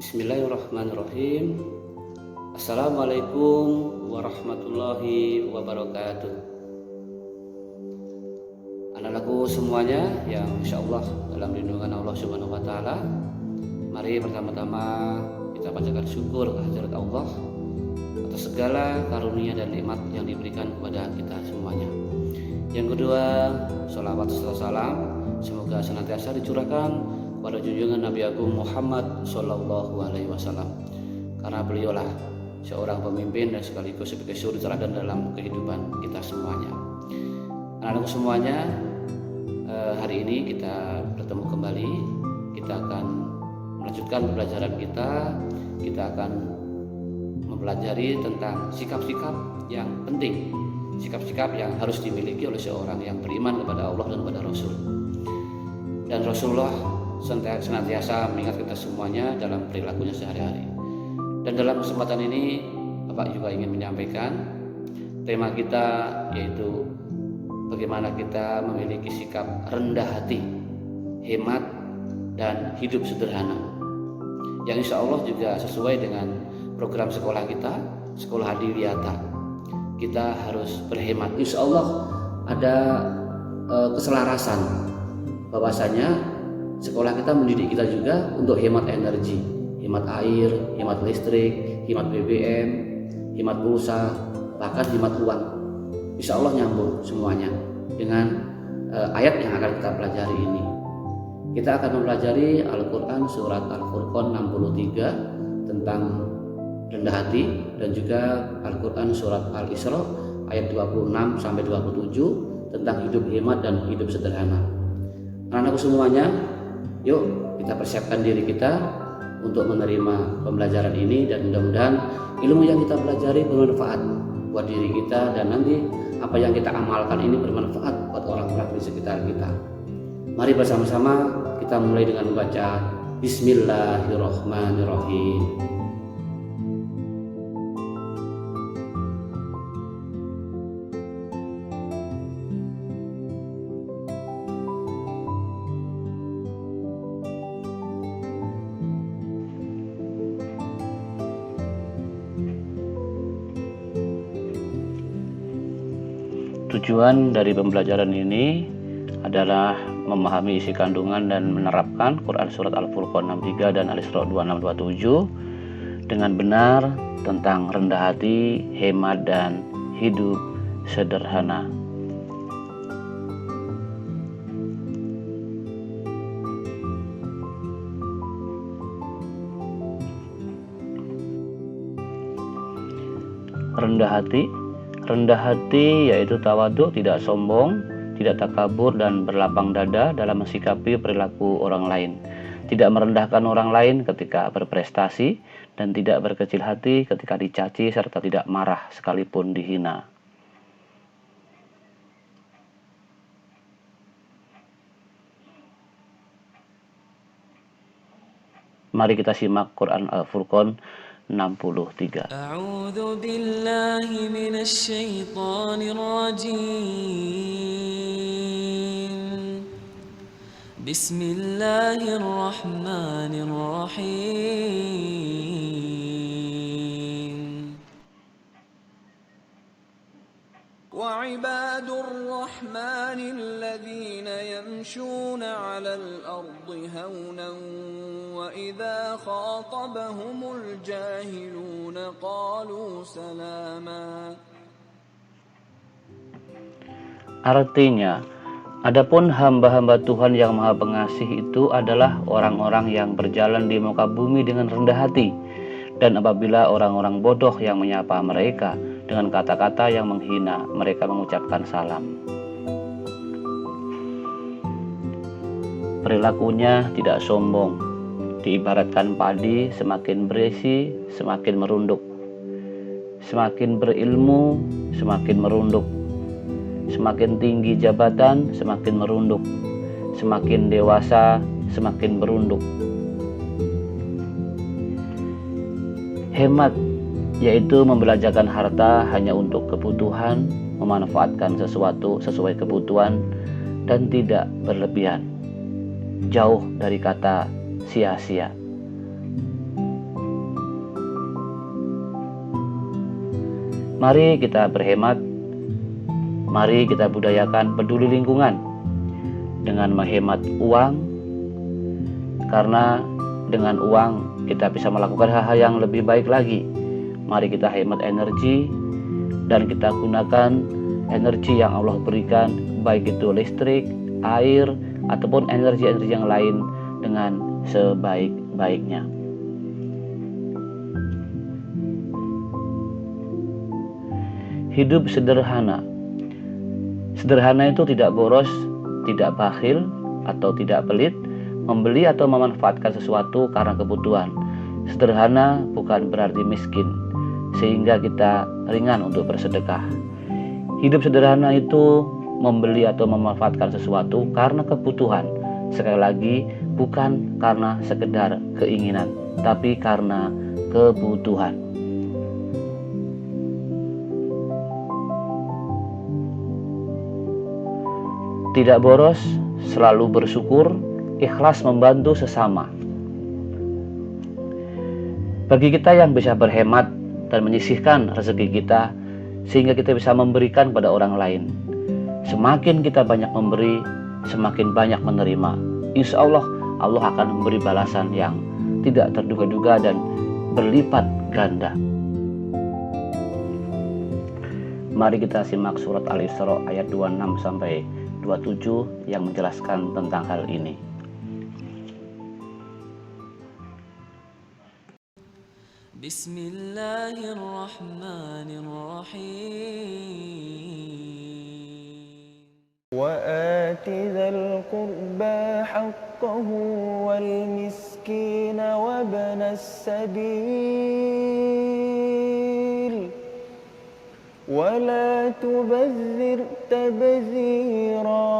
Bismillahirrahmanirrahim. Assalamualaikum warahmatullahi wabarakatuh. Anak-anakku semuanya yang insyaallah dalam lindungan Allah Subhanahu wa taala, mari pertama-tama kita panjatkan syukur kehadirat Allah atas segala karunia dan nikmat yang diberikan kepada kita semuanya. Yang kedua, sholawat serta salam semoga senantiasa dicurahkan pada junjungan Nabi Agung Muhammad Sallallahu Alaihi Wasallam, karena beliaulah seorang pemimpin dan sekaligus sebagai suri teladan dalam kehidupan kita semuanya. Anak-anakku semuanya, hari ini kita bertemu kembali. Kita akan melanjutkan pembelajaran kita. Kita akan mempelajari tentang sikap-sikap yang penting, sikap-sikap yang harus dimiliki oleh seorang yang beriman kepada Allah dan kepada Rasul. Dan Rasulullah senantiasa mengingat kita semuanya dalam perilakunya sehari-hari. Dan dalam kesempatan ini Bapak juga ingin menyampaikan tema kita, yaitu bagaimana kita memiliki sikap rendah hati, hemat, dan hidup sederhana, yang insya Allah juga sesuai dengan program sekolah kita, Sekolah Hadiwiyata. Kita harus berhemat. Insya Allah ada keselarasan bahwasanya sekolah kita mendidik kita juga untuk hemat energi, hemat air, hemat listrik, hemat BBM, hemat pulsa, bahkan hemat uang. Insya Allah nyambung semuanya dengan ayat yang akan kita pelajari ini. Kita akan mempelajari Al-Quran surat Al-Furqan 63 tentang rendah hati, dan juga Al-Quran surat Al-Isra ayat 26 sampai 27 tentang hidup hemat dan hidup sederhana. Anak-anakku semuanya, yuk kita persiapkan diri kita untuk menerima pembelajaran ini, dan mudah-mudahan ilmu yang kita pelajari bermanfaat buat diri kita, dan nanti apa yang kita amalkan ini bermanfaat buat orang-orang di sekitar kita. Mari bersama-sama kita mulai dengan membaca Bismillahirrahmanirrahim. Tujuan dari pembelajaran ini adalah memahami isi kandungan dan menerapkan Quran Surat Al-Furqan 63 dan Al-Isra 26-27 dengan benar tentang rendah hati, hemat, dan hidup sederhana. Rendah hati yaitu tawadhu, tidak sombong, tidak takabur, dan berlapang dada dalam mensikapi perilaku orang lain. Tidak merendahkan orang lain ketika berprestasi, dan tidak berkecil hati ketika dicaci, serta tidak marah sekalipun dihina. Mari kita simak Quran Al-Furqan 63. A'udzu billahi minasy syaithanir rajim. Bismillahirrahmanirrahim. Wa 'ibadur rahmanil ladzina yamshuna 'alal ardi hawnan wa idza khatabahumul jahiluna qalu salama. Artinya, adapun hamba-hamba Tuhan yang Maha Pengasih itu adalah orang-orang yang berjalan di muka bumi dengan rendah hati, dan apabila orang-orang bodoh yang menyapa mereka dengan kata-kata yang menghina, mereka mengucapkan salam. Perilakunya tidak sombong, diibaratkan padi, semakin berisi semakin merunduk, semakin berilmu semakin merunduk, semakin tinggi jabatan semakin merunduk, semakin dewasa semakin berunduk. Hemat yaitu membelanjakan harta hanya untuk kebutuhan, memanfaatkan sesuatu sesuai kebutuhan, dan tidak berlebihan. Jauh dari kata sia-sia. Mari kita berhemat, mari kita budayakan peduli lingkungan dengan menghemat uang, karena dengan uang kita bisa melakukan hal-hal yang lebih baik lagi. Mari kita hemat energi dan kita gunakan energi yang Allah berikan, baik itu listrik, air, ataupun energi-energi yang lain dengan sebaik-baiknya. Hidup sederhana. Sederhana itu tidak boros, tidak bakhil atau tidak pelit, membeli atau memanfaatkan sesuatu karena kebutuhan. Sederhana bukan berarti miskin, sehingga kita ringan untuk bersedekah. Hidup sederhana itu membeli atau memanfaatkan sesuatu karena kebutuhan. Sekali lagi, bukan karena sekedar keinginan, tapi karena kebutuhan. Tidak boros, selalu bersyukur, ikhlas membantu sesama. Bagi kita yang bisa berhemat dan menyisihkan rezeki kita, sehingga kita bisa memberikan pada orang lain. Semakin kita banyak memberi, semakin banyak menerima. Insya Allah, Allah akan memberi balasan yang tidak terduga-duga dan berlipat ganda. Mari kita simak surat Al-Isra ayat 26 sampai 27 yang menjelaskan tentang hal ini. Bismillahirrahmanirrahim. وآت ذا القربى حقه والمسكين وابن السبيل ولا تبذر تبذيرا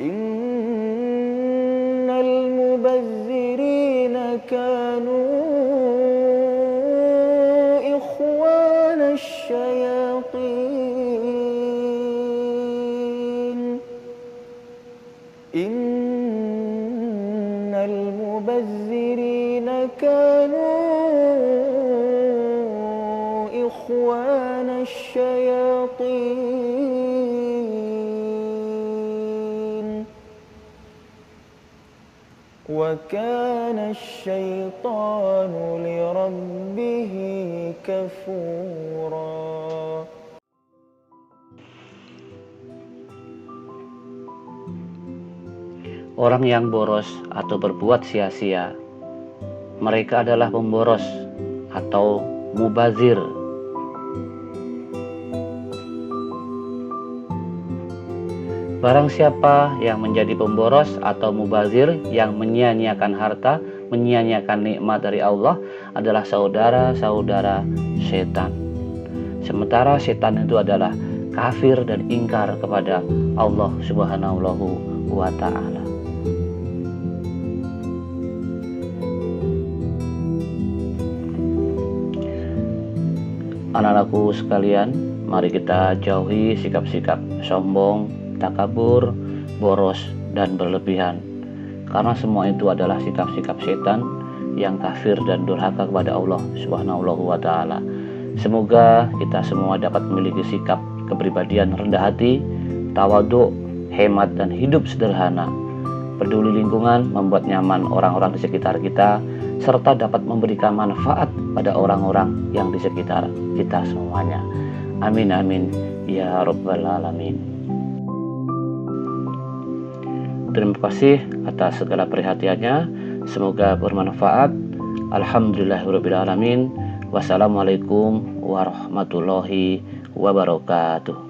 إن المبذرين كانوا إخوان الشياطين إن المبذرين كانوا إخوان الشياطين وكان الشيطان لربه كفورا. Orang yang boros atau berbuat sia-sia, mereka adalah pemboros atau mubazir. Barang siapa yang menjadi pemboros atau mubazir, yang menyia-nyiakan harta, menyia-nyiakan nikmat dari Allah, adalah saudara-saudara setan. Sementara setan itu adalah kafir dan ingkar kepada Allah Subhanahu wa Ta'ala. Anak-anakku sekalian, mari kita jauhi sikap-sikap sombong, takabur, boros, dan berlebihan. Karena semua itu adalah sikap-sikap setan yang kafir dan durhaka kepada Allah Subhanahu wa Ta'ala. Semoga kita semua dapat memiliki sikap kepribadian rendah hati, tawadhu, hemat, dan hidup sederhana. Peduli lingkungan, membuat nyaman orang-orang di sekitar kita, serta dapat memberikan manfaat pada orang-orang yang di sekitar kita semuanya. Amin amin ya rabbal alamin. Terima kasih atas segala perhatiannya, semoga bermanfaat. Alhamdulillahirabbil alamin. Wassalamualaikum warahmatullahi wabarakatuh.